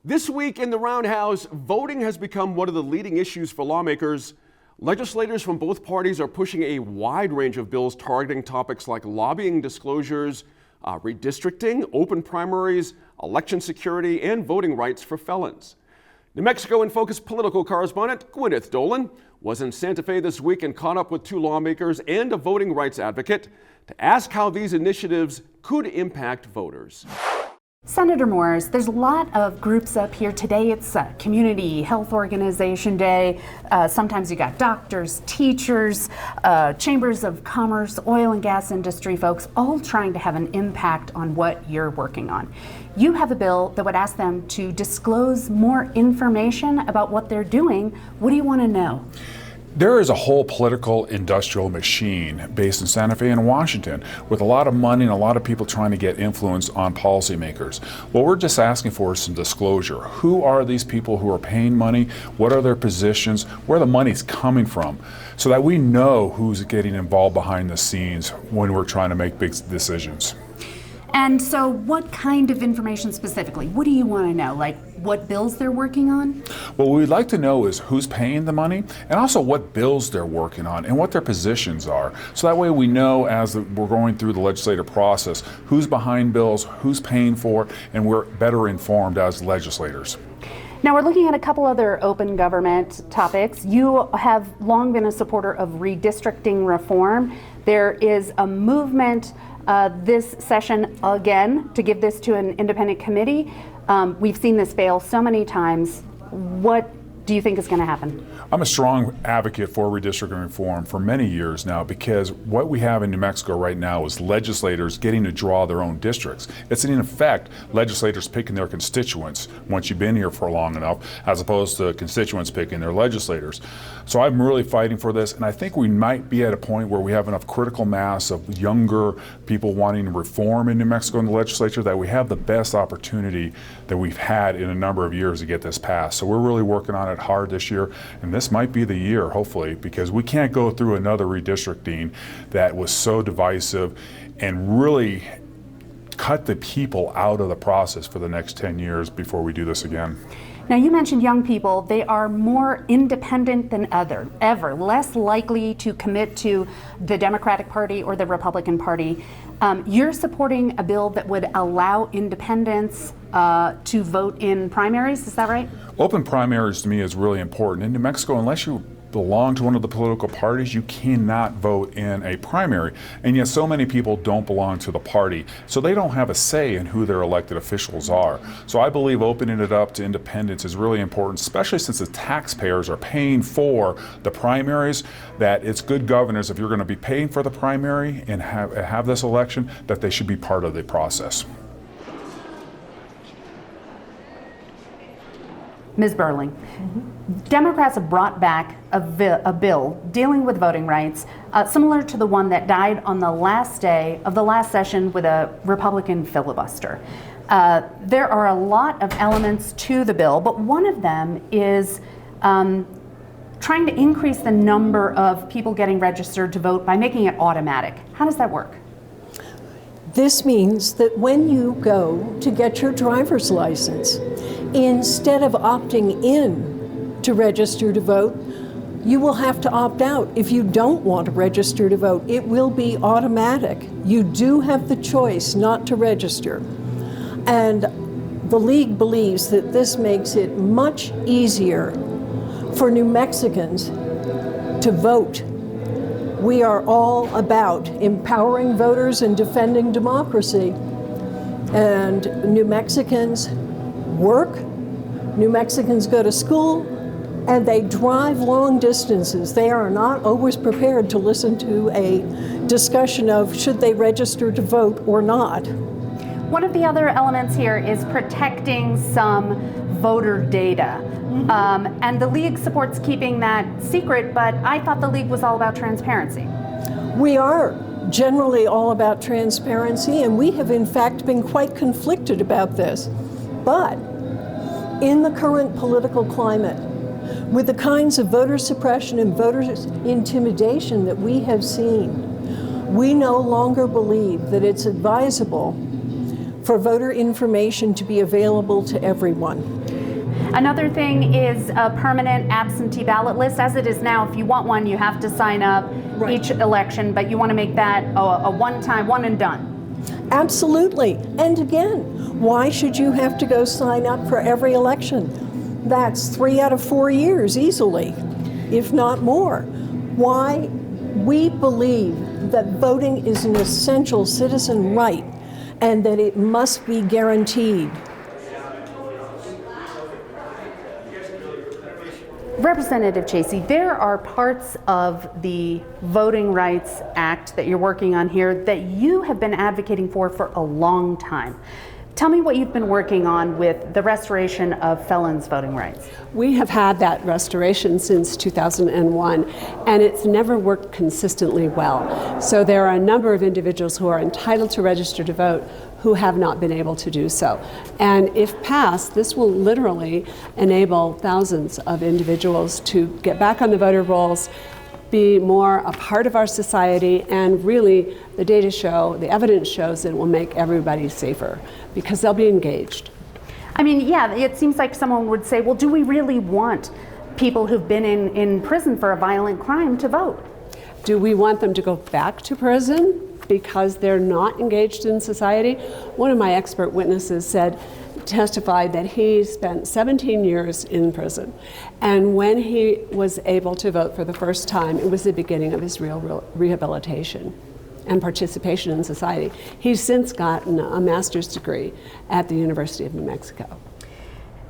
This week in the Roundhouse, voting has become one of the leading issues for lawmakers. Legislators from both parties are pushing a wide range of bills targeting topics like lobbying disclosures, redistricting, open primaries, election security, and voting rights for felons. New Mexico in Focus political correspondent Gwyneth Dolan was in Santa Fe this week and caught up with two lawmakers and a voting rights advocate to ask how these initiatives could impact voters. Senator Morris, there's a lot of groups up here. Today it's Community Health Organization Day. Sometimes you got doctors, teachers, chambers of commerce, oil and gas industry folks, all trying to have an impact on what you're working on. You have a bill that would ask them to disclose more information about what they're doing. What do you want to know? There is a whole political industrial machine based in Santa Fe and Washington with a lot of money and a lot of people trying to get influence on policymakers. What we're just asking for is some disclosure. Who are these people who are paying money? What are their positions? Where the money's coming from? So that we know who's getting involved behind the scenes when we're trying to make big decisions. And so what kind of information specifically? What do you want to know? Like what bills they're working on? What we'd like to know is who's paying the money and also what bills they're working on and what their positions are. So that way we know as we're going through the legislative process who's behind bills, who's paying for it, and we're better informed as legislators. Now we're looking at a couple other open government topics. You have long been a supporter of redistricting reform. There is a movement this session again to give this to an independent committee. We've seen this fail so many times. What do you think is going to happen? I'm a strong advocate for redistricting reform for many years now because what we have in New Mexico right now is legislators getting to draw their own districts. It's in effect legislators picking their constituents once you've been here for long enough as opposed to constituents picking their legislators. So I'm really fighting for this, and I think we might be at a point where we have enough critical mass of younger people wanting to reform in New Mexico in the legislature that we have the best opportunity that we've had in a number of years to get this passed. So we're really working on it hard this year, and this might be the year, hopefully, because we can't go through another redistricting that was so divisive and really cut the people out of the process for the next 10 years before we do this again. Now you mentioned young people. They are more independent than ever, less likely to commit to the Democratic Party or the Republican Party. You're supporting a bill that would allow independents to vote in primaries, is that right? Open primaries to me is really important. In New Mexico, unless you belong to one of the political parties, you cannot vote in a primary. And yet so many people don't belong to the party, so they don't have a say in who their elected officials are. So I believe opening it up to independents is really important, especially since the taxpayers are paying for the primaries, that it's good governance if you're going to be paying for the primary and have this election, that they should be part of the process. Ms. Burling, Democrats have brought back a bill dealing with voting rights, similar to the one that died on the last day of the last session with a Republican filibuster. There are a lot of elements to the bill, but one of them is trying to increase the number of people getting registered to vote by making it automatic. How does that work? This means that when you go to get your driver's license, instead of opting in to register to vote, you will have to opt out if you don't want to register to vote. It will be automatic. You do have the choice not to register. And the League believes that this makes it much easier for New Mexicans to vote. We are all about empowering voters and defending democracy. And New Mexicans work, New Mexicans go to school, and they drive long distances. They are not always prepared to listen to a discussion of should they register to vote or not. One of the other elements here is protecting some voter data. And the League supports keeping that secret, but I thought the League was all about transparency. We are generally all about transparency, and we have in fact been quite conflicted about this. But in the current political climate, with the kinds of voter suppression and voter intimidation that we have seen, we no longer believe that it's advisable for voter information to be available to everyone. Another thing is a permanent absentee ballot list. As it is now, if you want one, you have to sign up each election, but you want to make that a one-time, one and done. Absolutely. And again, why should you have to go sign up for every election? That's 3 out of 4 years easily, if not more. Why? We believe that voting is an essential citizen right and that it must be guaranteed. Representative Chasey, there are parts of the Voting Rights Act that you're working on here that you have been advocating for a long time. Tell me what you've been working on with the restoration of felons' voting rights. We have had that restoration since 2001, and it's never worked consistently well. So there are a number of individuals who are entitled to register to vote who have not been able to do so. And if passed, this will literally enable thousands of individuals to get back on the voter rolls, be more a part of our society, and really the data show, the evidence shows that it will make everybody safer because they'll be engaged. I mean, yeah, it seems like someone would say, well, do we really want people who've been in prison for a violent crime to vote? Do we want them to go back to prison because they're not engaged in society? One of my expert witnesses testified that he spent 17 years in prison, and when he was able to vote for the first time, it was the beginning of his real rehabilitation and participation in society. He's since gotten a master's degree at the University of New Mexico.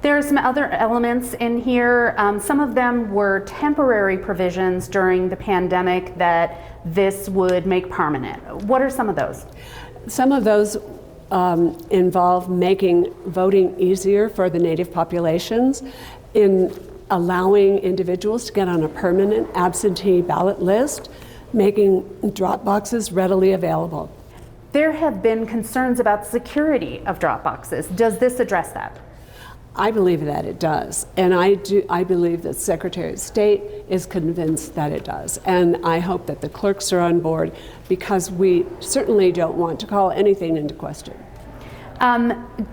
There are some other elements in here. Some of them were temporary provisions during the pandemic that this would make permanent. What are some of those? Some of those involve making voting easier for the Native populations, in allowing individuals to get on a permanent absentee ballot list, making drop boxes readily available. There have been concerns about security of drop boxes. Does this address that? I believe that it does, and I believe that Secretary of State is convinced that it does, and I hope that the clerks are on board because we certainly don't want to call anything into question.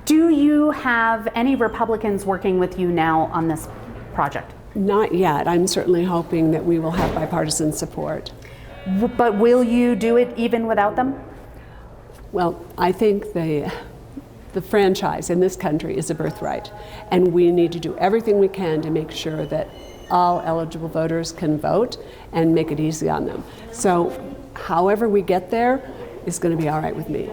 Do you have any Republicans working with you now on this project? Not yet. I'm certainly hoping that we will have bipartisan support. But will you do it even without them? Well, I think the franchise in this country is a birthright, and we need to do everything we can to make sure that all eligible voters can vote and make it easy on them. So however we get there is going to be all right with me.